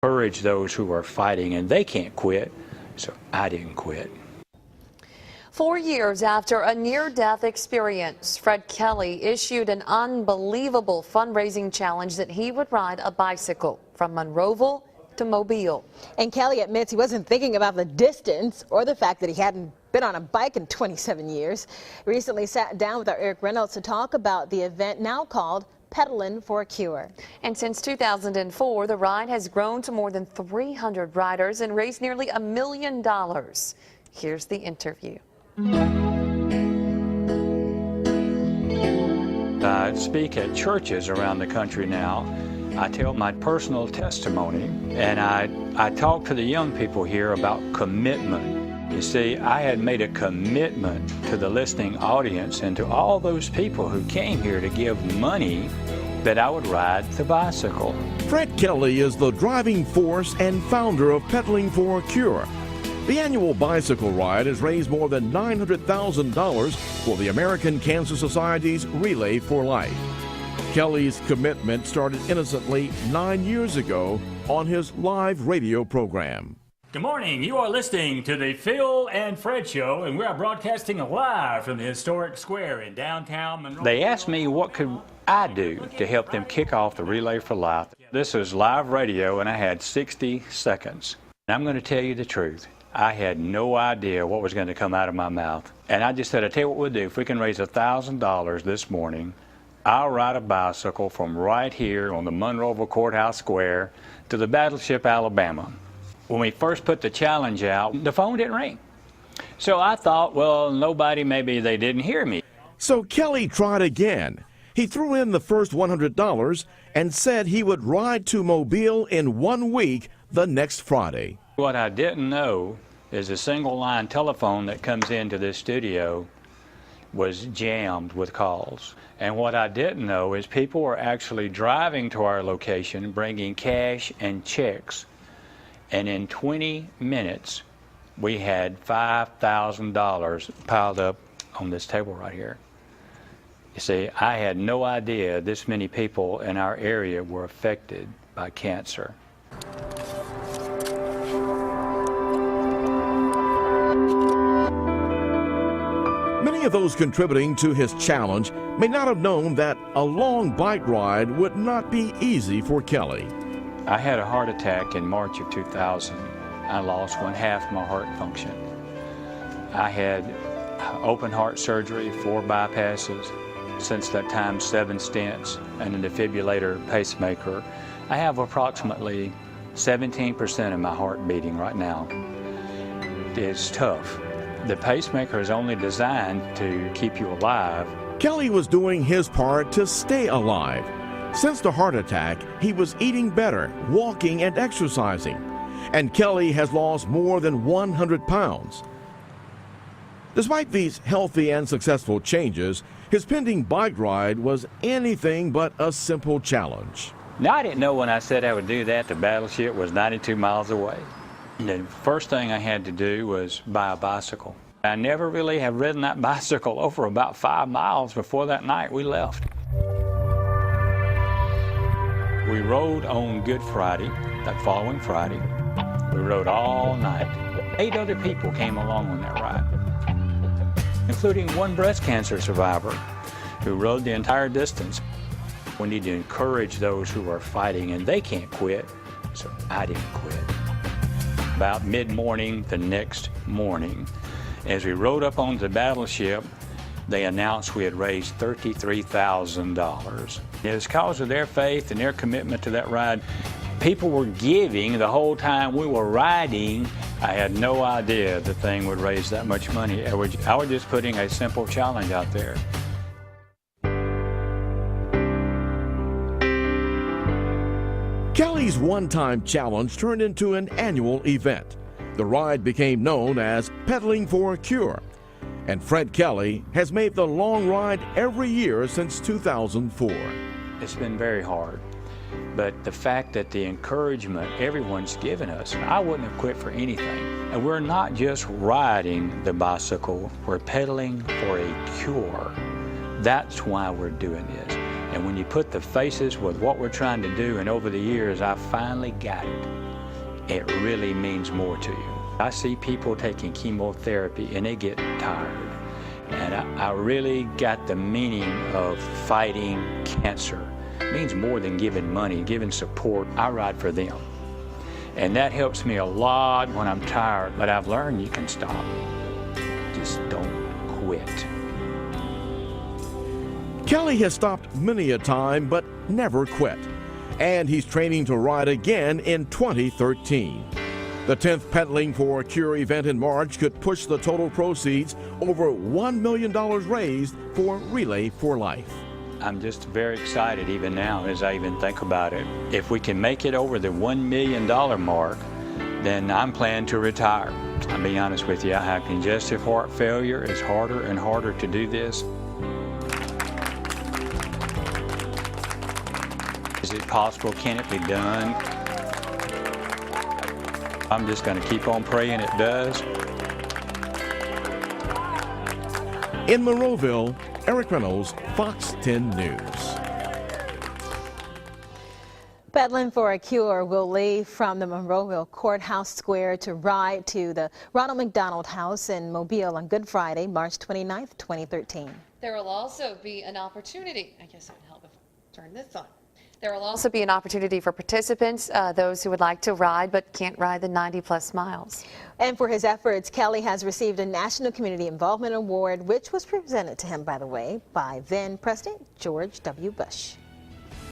Encourage those who are fighting, and they can't quit, so I didn't quit. 4 years after a near-death experience, Fred Kelly issued an unbelievable fundraising challenge that he would ride a bicycle from Monroeville to Mobile. And Kelly admits he wasn't thinking about the distance or the fact that he hadn't been on a bike in 27 years. He recently sat down with our Eric Reynolds to talk about the event now called Pedaling for a Cure. And since 2004, the ride has grown to more than 300 riders and raised nearly $1 million. Here's the interview. I speak at churches around the country now. I tell my personal testimony, and I talk to the young people here about commitment. You see, I had made a commitment to the listening audience and to all those people who came here to give money that I would ride the bicycle. Fred Kelly is the driving force and founder of Pedaling for a Cure. The annual bicycle ride has raised more than $900,000 for the American Cancer Society's Relay for Life. Kelly's commitment started innocently 9 years ago on his live radio program. Good morning. You are listening to the Phil and Fred Show, and we are broadcasting live from the historic square in downtown Monroe. They asked me what could I do to help them kick off the Relay for Life. This was live radio, and I had 60 seconds. And I'm going to tell you the truth. I had no idea what was going to come out of my mouth. And I just said, I tell you what we'll do. If we can raise $1,000 this morning, I'll ride a bicycle from right here on the Monroeville Courthouse Square to the Battleship, Alabama. When we first put the challenge out, the phone didn't ring. So I thought, well, maybe they didn't hear me. So Kelly tried again. He threw in the first $100 and said he would ride to Mobile in 1 week the next Friday. What I didn't know is a single line telephone that comes into this studio was jammed with calls. And what I didn't know is people were actually driving to our location, bringing cash and checks. And in 20 minutes, we had $5,000 piled up on this table right here. You see, I had no idea this many people in our area were affected by cancer. Many of those contributing to his challenge may not have known that a long bike ride would not be easy for Kelly. I had a heart attack in March of 2000. I lost 1/2 my heart function. I had open heart surgery, 4 bypasses. Since that time, 7 stents and a defibrillator pacemaker. I have approximately 17% of my heart beating right now. It's tough. The pacemaker is only designed to keep you alive. Kelly was doing his part to stay alive. Since the heart attack, he was eating better, walking and exercising. And Kelly has lost more than 100 pounds. Despite these healthy and successful changes, his pending bike ride was anything but a simple challenge. Now, I didn't know when I said I would do that, the Battleship was 92 miles away. The first thing I had to do was buy a bicycle. I never really have ridden that bicycle over about 5 miles before that night we left. We rode on Good Friday, that following Friday. We rode all night. 8 other people came along on that ride, including one breast cancer survivor who rode the entire distance. We need to encourage those who are fighting, and they can't quit, so I didn't quit. About mid-morning the next morning, as we rode up onto the Battleship, they announced we had raised $33,000. It was because of their faith and their commitment to that ride. People were giving the whole time we were riding. I had no idea the thing would raise that much money. I was just putting a simple challenge out there. Kelly's one-time challenge turned into an annual event. The ride became known as Pedaling for a Cure. And Fred Kelly has made the long ride every year since 2004. It's been very hard, but the fact that the encouragement everyone's given us, I wouldn't have quit for anything. And we're not just riding the bicycle, we're pedaling for a cure. That's why we're doing this. And when you put the faces with what we're trying to do, and over the years, I finally got it. it really means more to you. I see people taking chemotherapy and they get tired. And I really got the meaning of fighting cancer. It means more than giving money, giving support. I ride for them. And that helps me a lot when I'm tired, but I've learned you can stop. Just don't quit. Kelly has stopped many a time, but never quit. And he's training to ride again in 2013. The 10th Pedaling for a Cure event in March could push the total proceeds over $1 million raised for Relay for Life. I'm just very excited even now as I even think about it. If we can make it over the $1 million mark, then I'm planning to retire. I'll be honest with you, I have congestive heart failure. It's harder and harder to do this. Is it possible? Can it be done? I'm just going to keep on praying it does. In Monroeville, Eric Reynolds, Fox 10 News. Pedaling for a Cure will leave from the Monroeville Courthouse Square to ride to the Ronald McDonald House in Mobile on Good Friday, March 29th, 2013. There will also be an opportunity. I guess it would help if I turn this on. There will also be an opportunity for participants, those who would like to ride but can't ride the 90-plus miles. And for his efforts, Kelly has received a National Community Involvement Award, which was presented to him, by the way, by then President George W. Bush.